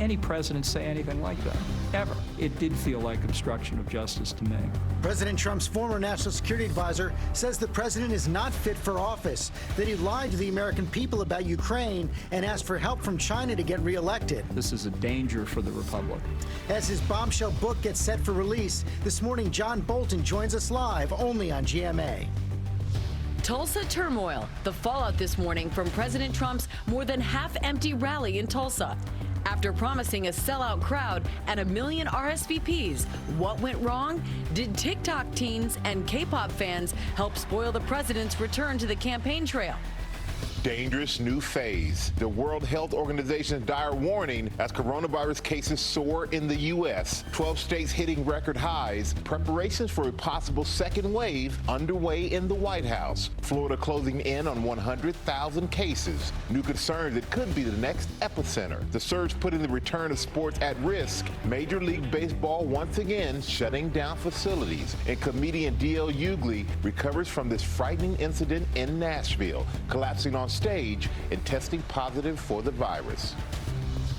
any president say anything like that, ever. It did feel like obstruction of justice to me. President Trump's former national security advisor says the president is not fit for office, that he lied to the American people about Ukraine and asked for help from China to get reelected. This is a danger for the republic. As his bombshell book gets set for release, this morning John Bolton joins us live only on GMA. Tulsa turmoil, the fallout this morning from President Trump's more than half-empty rally in Tulsa. After promising a sellout crowd and 1 million RSVPs, what went wrong? Did TikTok teens and K-pop fans help spoil the president's return to the campaign trail? Dangerous new phase. The World Health Organization's dire warning as coronavirus cases soar in the U.S. 12 states hitting record highs. Preparations for a possible second wave underway in the White House. Florida closing in on 100,000 cases. New concerns it could be the next epicenter. The surge putting the return of sports at risk. Major League Baseball once again shutting down facilities. And comedian D.L. Hughley recovers from this frightening incident in Nashville, collapsing on stage and testing positive for the virus.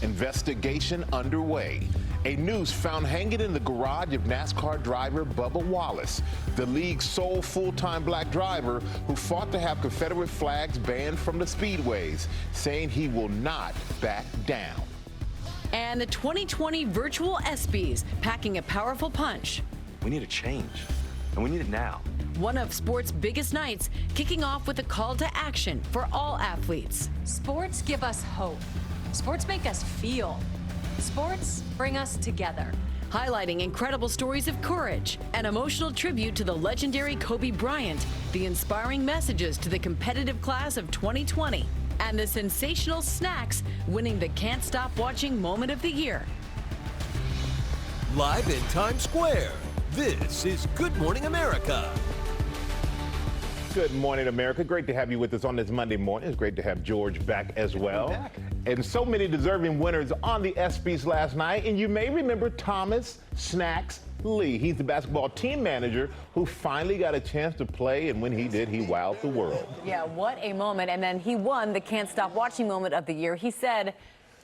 Investigation underway. A noose found hanging in the garage of NASCAR driver Bubba Wallace, the league's sole full-time black driver who fought to have Confederate flags banned from the speedways, saying he will not back down. And the 2020 virtual ESPYs packing a powerful punch. We need a change, and we need it now. One of sports' biggest nights, kicking off with a call to action for all athletes. Sports give us hope. Sports make us feel. Sports bring us together. Highlighting incredible stories of courage, an emotional tribute to the legendary Kobe Bryant, the inspiring messages to the competitive class of 2020, and the sensational snacks winning the Can't Stop Watching Moment of the Year. Live in Times Square, this is Good Morning America. Good morning, America. Great to have you with us on this Monday morning. It's great to have George back as well. And so many deserving winners on the ESPYs last night. And you may remember Thomas Snacks Lee. He's the basketball team manager who finally got a chance to play. And when he did, he wowed the world. Yeah, what a moment. And then he won the Can't Stop Watching Moment of the Year. He said,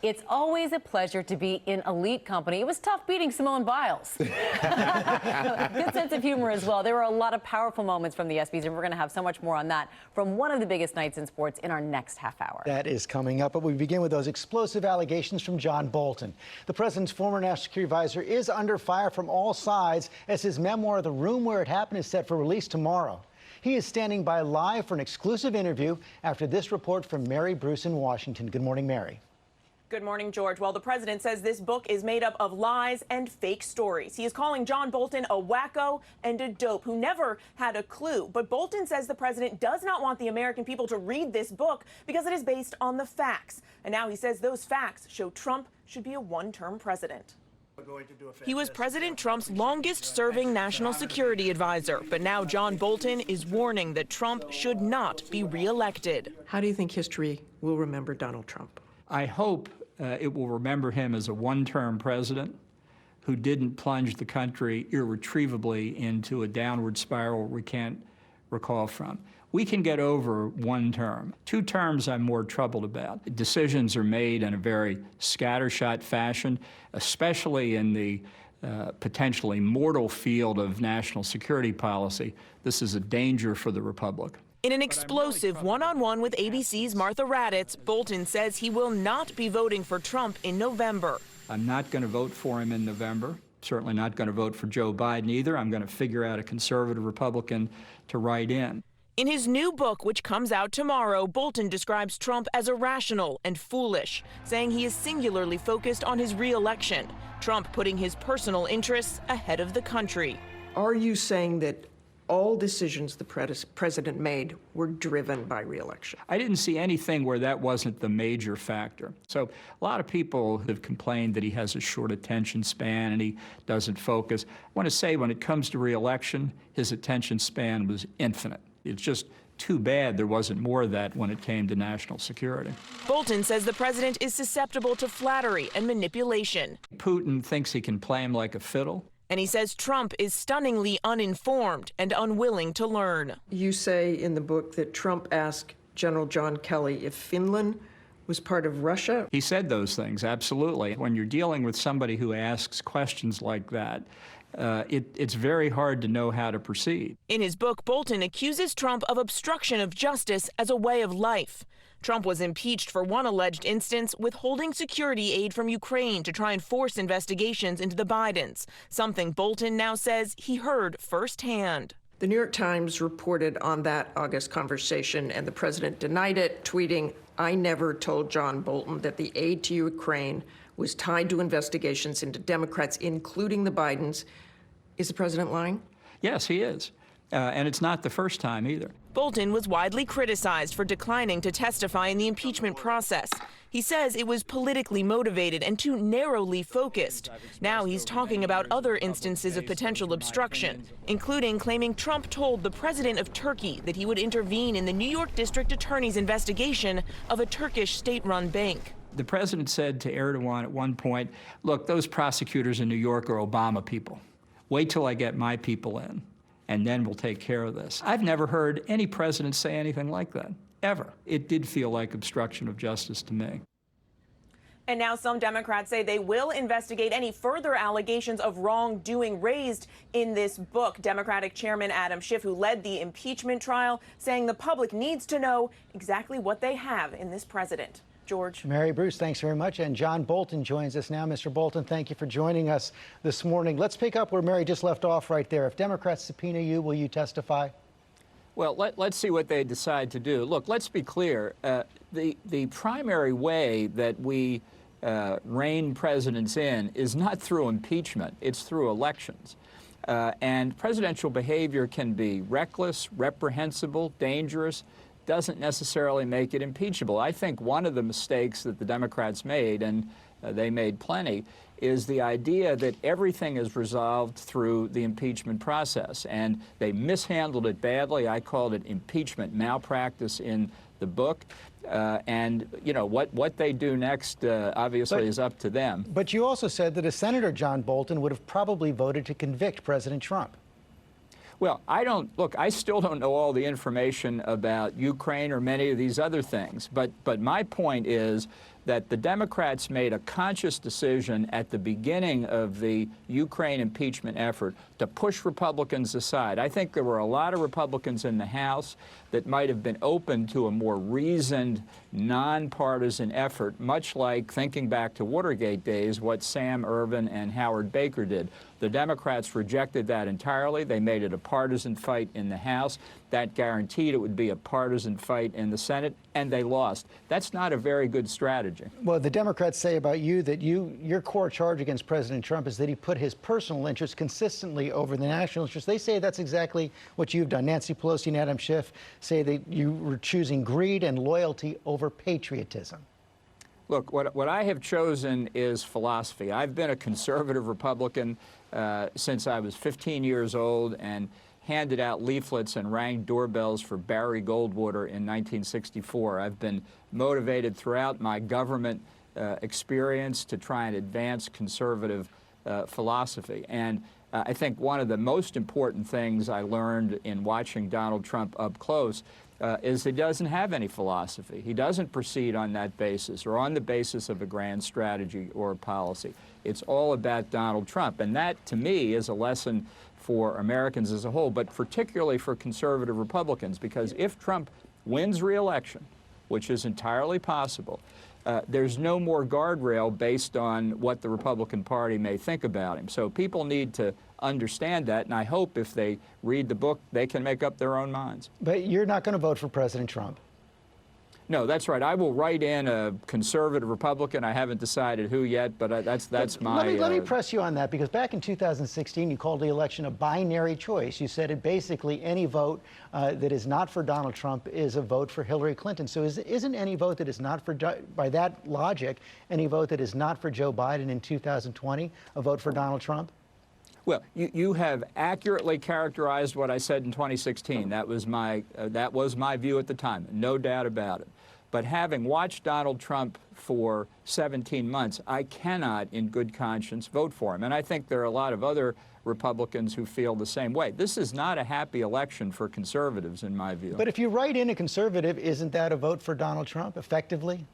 "It's always a pleasure to be in elite company." It was tough beating Simone Biles. Good sense of humor as well. There were a lot of powerful moments from the ESPYs, and we're going to have so much more on that from one of the biggest nights in sports in our next half hour. That is coming up, but we begin with those explosive allegations from John Bolton. The president's former national security advisor is under fire from all sides as his memoir, The Room Where It Happened, is set for release tomorrow. He is standing by live for an exclusive interview after this report from Mary Bruce in Washington. Good morning, Mary. Good morning, George. Well, the president says this book is made up of lies and fake stories. He is calling John Bolton a wacko and a dope who never had a clue. But Bolton says the president does not want the American people to read this book because it is based on the facts. And now he says those facts show Trump should be a one-term president. He was President Trump's longest-serving national security advisor, but now John Bolton is warning that Trump should not be reelected. How do you think history will remember Donald Trump? I hope it will remember him as a one-term president who didn't plunge the country irretrievably into a downward spiral we can't recall from. We can get over one term. 2 terms I'm more troubled about. Decisions are made in a very scattershot fashion, especially in the potentially mortal field of national security policy. This is a danger for the republic. In an explosive one-on-one with ABC's Martha Raddatz, Bolton says he will not be voting for Trump in November. I'm not going to vote for him in November. Certainly not going to vote for Joe Biden either. I'm going to figure out a conservative Republican to write in. In his new book, which comes out tomorrow, Bolton describes Trump as irrational and foolish, saying he is singularly focused on his re-election, Trump putting his personal interests ahead of the country. Are you saying that all decisions the president made were driven by re-election? I didn't see anything where that wasn't the major factor. So a lot of people have complained that he has a short attention span and he doesn't focus. I want to say when it comes to re-election, his attention span was infinite. It's just too bad there wasn't more of that when it came to national security. Bolton says the president is susceptible to flattery and manipulation. Putin thinks he can play him like a fiddle. And he says Trump is stunningly uninformed and unwilling to learn. You say in the book that Trump asked General John Kelly if Finland was part of Russia? He said those things, absolutely. When you're dealing with somebody who asks questions like that, it's very hard to know how to proceed. In his book, Bolton accuses Trump of obstruction of justice as a way of life. Trump was impeached for one alleged instance, withholding security aid from Ukraine to try and force investigations into the Bidens, something Bolton now says he heard firsthand. The New York Times reported on that August conversation, and the president denied it, tweeting, "I never told John Bolton that the aid to Ukraine was tied to investigations into Democrats, including the Bidens." Is the president lying? Yes, he is. And it's not the first time either. Bolton was widely criticized for declining to testify in the impeachment process. He says it was politically motivated and too narrowly focused. Now he's talking about other instances of potential obstruction, including claiming Trump told the president of Turkey that he would intervene in the New York District Attorney's investigation of a Turkish state-run bank. The president said to Erdogan at one point, look, those prosecutors in New York are Obama people. Wait till I get my people in, and then we'll take care of this. I've never heard any president say anything like that, ever. It did feel like obstruction of justice to me. And now some Democrats say they will investigate any further allegations of wrongdoing raised in this book. Democratic Chairman Adam Schiff, who led the impeachment trial, saying the public needs to know exactly what they have in this president. George. Mary Bruce, thanks very much. And John Bolton joins us now. Mr. Bolton, thank you for joining us this morning. Let's pick up where Mary just left off right there. If Democrats subpoena you, will you testify? Well, let's see what they decide to do. Look, let's be clear. The primary way that we rein presidents in is not through impeachment. It's through elections. And presidential behavior can be reckless, reprehensible, dangerous, doesn't necessarily make it impeachable. I think one of the mistakes that the Democrats made, and they made plenty, is the idea that everything is resolved through the impeachment process. And they mishandled it badly. I called it impeachment malpractice in the book. And, you know, what they do next obviously is up to them. But you also said that a Senator John Bolton would have probably voted to convict President Trump. Well, I still don't know all the information about Ukraine or many of these other things. But my point is that the Democrats made a conscious decision at the beginning of the Ukraine impeachment effort to push Republicans aside. I think there were a lot of Republicans in the House that might have been open to a more reasoned, nonpartisan effort, much like, thinking back to Watergate days, what Sam Ervin and Howard Baker did. The Democrats rejected that entirely. They made it a partisan fight in the House. That guaranteed it would be a partisan fight in the Senate, and they lost. That's not a very good strategy. Well, the Democrats say about you that your core charge against President Trump is that he put his personal interests consistently over the national interest. They say that's exactly what you've done. Nancy Pelosi and Adam Schiff say that you were choosing greed and loyalty over patriotism. Look, what I have chosen is philosophy. I've been a conservative Republican since I was 15 years old and handed out leaflets and rang doorbells for Barry Goldwater in 1964. I've been motivated throughout my government experience to try and advance conservative philosophy. And I think one of the most important things I learned in watching Donald Trump up close is he doesn't have any philosophy. He doesn't proceed on that basis or on the basis of a grand strategy or policy. It's all about Donald Trump. And that, to me, is a lesson for Americans as a whole, but particularly for conservative Republicans, because if Trump wins re-election, which is entirely possible, there's no more guardrail based on what the Republican Party may think about him. So people need to understand that, and I hope if they read the book, they can make up their own minds. But you're not going to vote for President Trump. No, that's right. I will write in a conservative Republican. I haven't decided who yet, but that's my... Let me press you on that, because back in 2016, you called the election a binary choice. You said it basically any vote that is not for Donald Trump is a vote for Hillary Clinton. So isn't any vote that is not for, by that logic, any vote that is not for Joe Biden in 2020 a vote for Donald Trump? Well, you have accurately characterized what I said in 2016. That was my view at the time, no doubt about it. But having watched Donald Trump for 17 months, I cannot, in good conscience, vote for him. And I think there are a lot of other Republicans who feel the same way. This is not a happy election for conservatives, in my view. But if you write in a conservative, isn't that a vote for Donald Trump, effectively?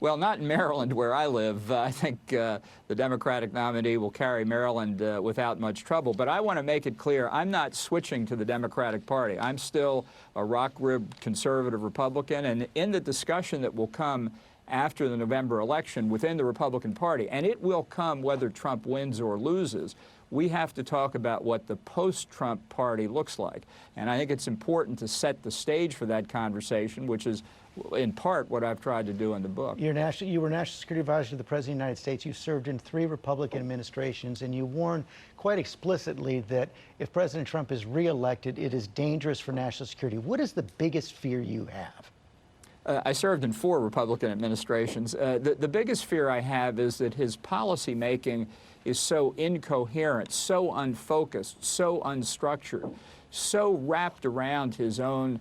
Well, not in Maryland, where I live. I think the Democratic nominee will carry Maryland without much trouble. But I want to make it clear, I'm not switching to the Democratic Party. I'm still a rock-ribbed conservative Republican, and in the discussion that will come after the November election within the Republican Party, and it will come whether Trump wins or loses, we have to talk about what the post-Trump party looks like. And I think it's important to set the stage for that conversation, which is in part what I've tried to do in the book. You were National Security Advisor to the President of the United States. You served in 3 Republican administrations, and you warned quite explicitly that if President Trump is reelected, it is dangerous for national security. What is the biggest fear you have? I served in 4 Republican administrations. The biggest fear I have is that his policy making is so incoherent, so unfocused, so unstructured, so wrapped around his own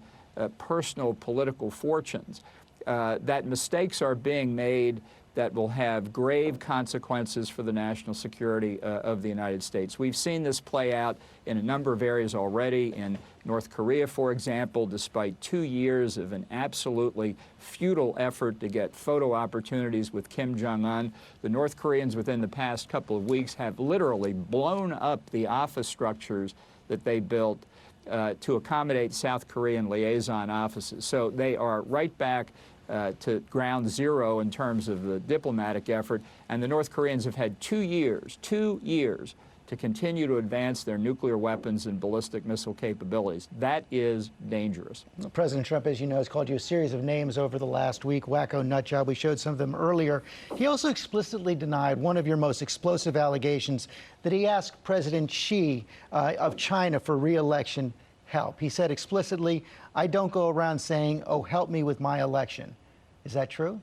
personal political fortunes, that mistakes are being made that will have grave consequences for the national security of the United States. We've seen this play out in a number of areas already. In North Korea, for example, despite 2 years of an absolutely futile effort to get photo opportunities with Kim Jong-un, the North Koreans within the past couple of weeks have literally blown up the office structures that they built to accommodate South Korean liaison offices. So they are right back to ground zero in terms of the diplomatic effort, and the North Koreans have had 2 years to continue to advance their nuclear weapons and ballistic missile capabilities. That is dangerous. President Trump, as you know, has called you a series of names over the last week. Wacko, nut job. We showed some of them earlier. He also explicitly denied one of your most explosive allegations, that he asked President Xi of China for re-election help. He said explicitly, "I don't go around saying, 'Oh, help me with my election.'" Is that true?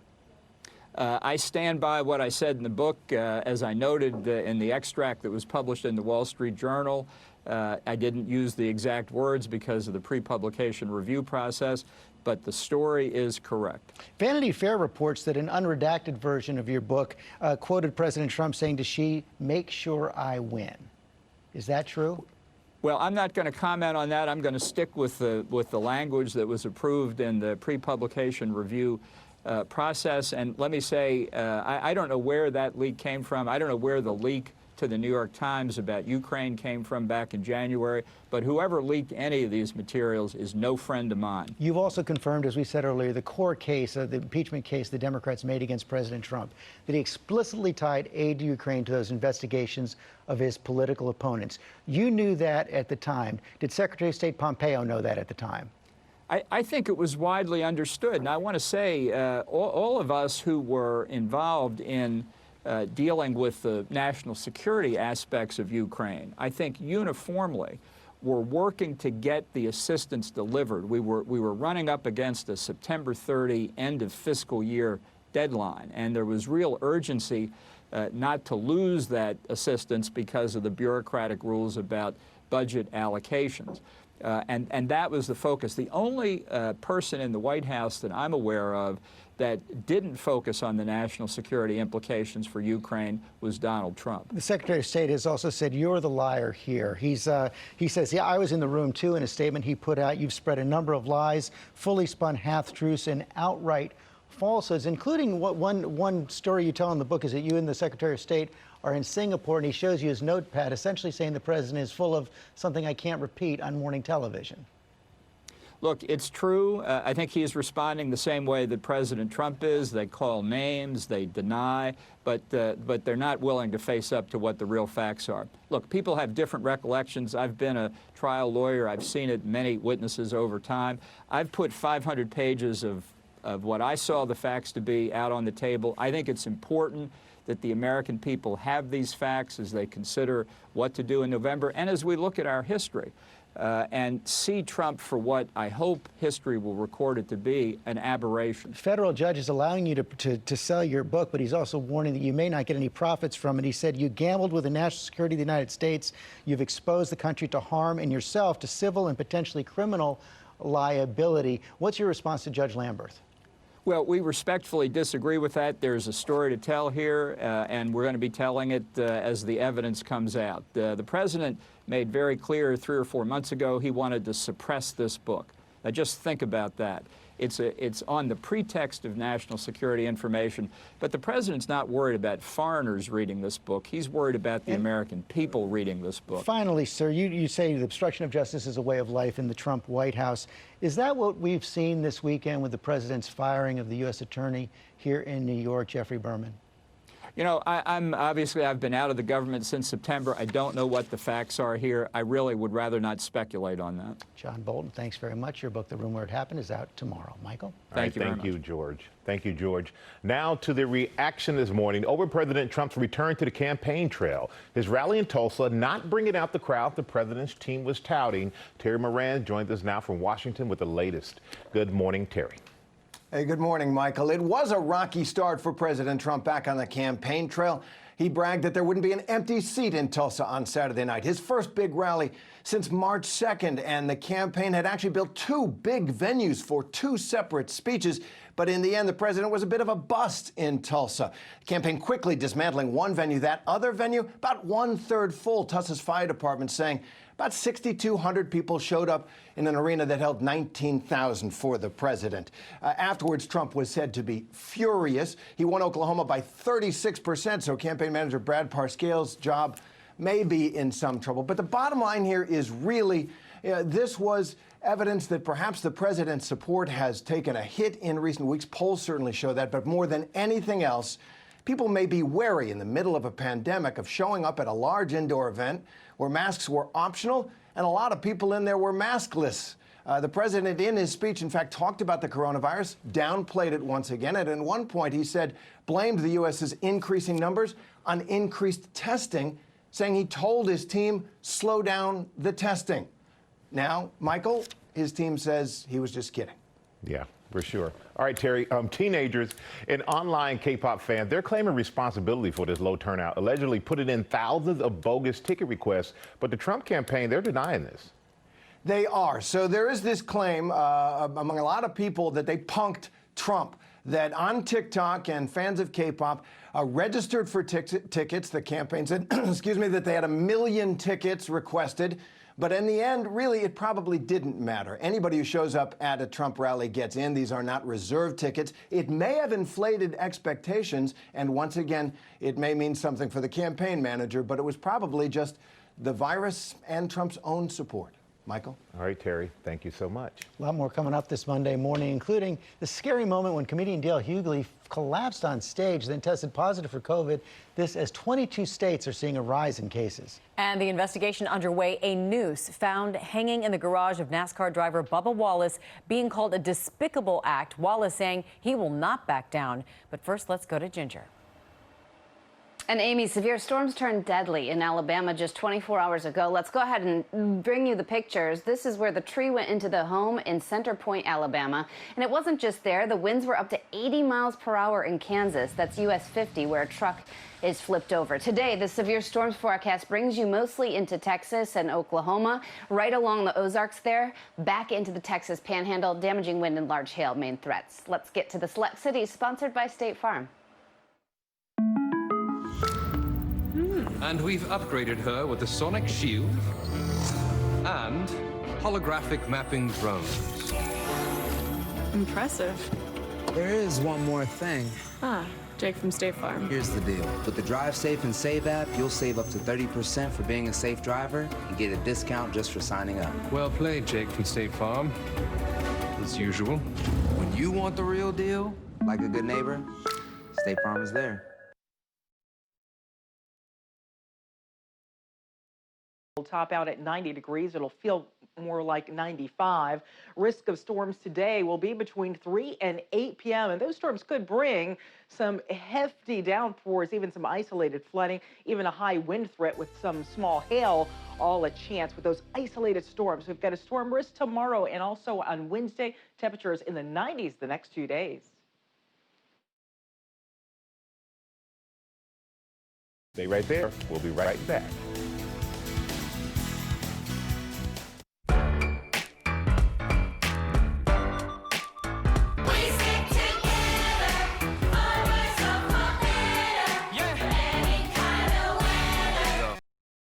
I stand by what I said in the book. As I noted in the extract that was published in the Wall Street Journal, I didn't use the exact words because of the pre-publication review process, but the story is correct. Vanity Fair reports that an unredacted version of your book quoted President Trump saying to Xi, "Make sure I win." Is that true? Well, I'm not going to comment on that. I'm going to stick with the language that was approved in the pre-publication review process. And let me say, I don't know where that leak came from. I don't know where the leak to the New York Times about Ukraine came from back in January. But whoever leaked any of these materials is no friend of mine. You've also confirmed, as we said earlier, the core case, the impeachment case the Democrats made against President Trump, that he explicitly tied aid to Ukraine to those investigations of his political opponents. You knew that at the time. Did Secretary of State Pompeo know that at the time? I think it was widely understood. And I want to say all of us who were involved in dealing with the national security aspects of Ukraine, I think uniformly were working to get the assistance delivered. We were running up against a September 30 end of fiscal year deadline, and there was real urgency not to lose that assistance because of the bureaucratic rules about budget allocations. And that was the focus. The only person in the White House that I'm aware of that didn't focus on the national security implications for Ukraine was Donald Trump. The Secretary of State has also said you're the liar here. He says, yeah, I was in the room too. In a statement he put out, you've spread a number of lies, fully spun half-truths, and outright falsehoods, including what one story you tell in the book is that you and the Secretary of State are in Singapore, and he shows you his notepad, essentially saying the president is full of something I can't repeat on morning television. Look, it's true. I think he's responding the same way that President Trump is. They call names, they deny, but they're not willing to face up to what the real facts are. Look, people have different recollections. I've been a trial lawyer. I've seen it, many witnesses over time. I've put 500 pages of what I saw the facts to be out on the table. I think it's important that the American people have these facts as they consider what to do in November and as we look at our history and see Trump for what I hope history will record it to be, an aberration. Federal judge is allowing you to sell your book, but he's also warning that you may not get any profits from it. He said you gambled with the national security of the United States. You've exposed the country to harm and yourself to civil and potentially criminal liability. What's your response to Judge Lamberth? Well, we respectfully disagree with that. There's a story to tell here, and we're going to be telling it as the evidence comes out. The president made very clear 3 or 4 months ago he wanted to suppress this book. Now, just think about that. It's on the pretext of national security information. But the president's not worried about foreigners reading this book. He's worried about the American people reading this book. Finally, sir, you say the obstruction of justice is a way of life in the Trump White House. Is that what we've seen this weekend with the president's firing of the U.S. attorney here in New York, Jeffrey Berman? You know, I've been out of the government since September. I don't know what the facts are here. I really would rather not speculate on that. John Bolton, thanks very much. Your book, The Room Where It Happened, is out tomorrow. Michael? Thank you very much. Thank you, George. Thank you, George. Now to the reaction this morning over President Trump's return to the campaign trail. His rally in Tulsa not bringing out the crowd the president's team was touting. Terry Moran joins us now from Washington with the latest. Good morning, Terry. Hey, good morning, Michael. It was a rocky start for President Trump back on the campaign trail. He bragged that there wouldn't be an empty seat in Tulsa on Saturday night, his first big rally since March 2nd, and the campaign had actually built two big venues for two separate speeches. But in the end, the president was a bit of a bust in Tulsa. The campaign quickly dismantling one venue, that other venue, about 1/3 full. Tulsa's fire department saying about 6,200 people showed up in an arena that held 19,000 for the president. Afterwards, Trump was said to be furious. He won Oklahoma by 36%, so campaign manager Brad Parscale's job may be in some trouble. But the bottom line here is really this was evidence that perhaps the president's support has taken a hit in recent weeks. Polls certainly show that. But more than anything else, people may be wary in the middle of a pandemic of showing up at a large indoor event where masks were optional and a lot of people in there were maskless. The president, in his speech, in fact, talked about the coronavirus, downplayed it once again, and at one point he said, blamed the U.S.'s increasing numbers on increased testing, saying he told his team, slow down the testing. Now, Michael, his team says he was just kidding. Yeah, for sure. All right, Terry, teenagers and online K-pop fans, they're claiming responsibility for this low turnout, allegedly putting in thousands of bogus ticket requests. But the Trump campaign, they're denying this. They are. So there is this claim among a lot of people that they punked Trump, that on TikTok and fans of K-pop registered for tickets. The campaign said, excuse me, that they had 1 million tickets requested. But in the end, really, it probably didn't matter. Anybody who shows up at a Trump rally gets in. These are not reserved tickets. It may have inflated expectations, and once again, it may mean something for the campaign manager, but it was probably just the virus and Trump's own support. Michael? All right, Terry, thank you so much. A lot more coming up this Monday morning, including the scary moment when comedian Dale Hughley collapsed on stage, then tested positive for COVID. This as 22 states are seeing a rise in cases. And the investigation underway, a noose found hanging in the garage of NASCAR driver Bubba Wallace being called a despicable act. Wallace saying he will not back down. But first, let's go to Ginger. And Amy, severe storms turned deadly in Alabama just 24 hours ago. Let's go ahead and bring you the pictures. This is where the tree went into the home in Center Point, Alabama. And it wasn't just there. The winds were up to 80 miles per hour in Kansas. That's US 50, where a truck is flipped over. Today, the severe storms forecast brings you mostly into Texas and Oklahoma, right along the Ozarks there, back into the Texas Panhandle. Damaging wind and large hail, main threats. Let's get to the select cities, sponsored by State Farm. And we've upgraded her with the Sonic Shield and holographic mapping drones. Impressive. There is one more thing. Jake from State Farm. Here's the deal. With the Drive Safe and Save app, you'll save up to 30% for being a safe driver and get a discount just for signing up. Well played, Jake from State Farm. As usual. When you want the real deal, like a good neighbor, State Farm is there. Will top out at 90 degrees. It'll feel more like 95. Risk of storms today will be between 3 and 8 p.m. And those storms could bring some hefty downpours, even some isolated flooding, even a high wind threat with some small hail, all a chance with those isolated storms. We've got a storm risk tomorrow and also on Wednesday. Temperatures in the 90s the next 2 days. Stay right there. We'll be right back.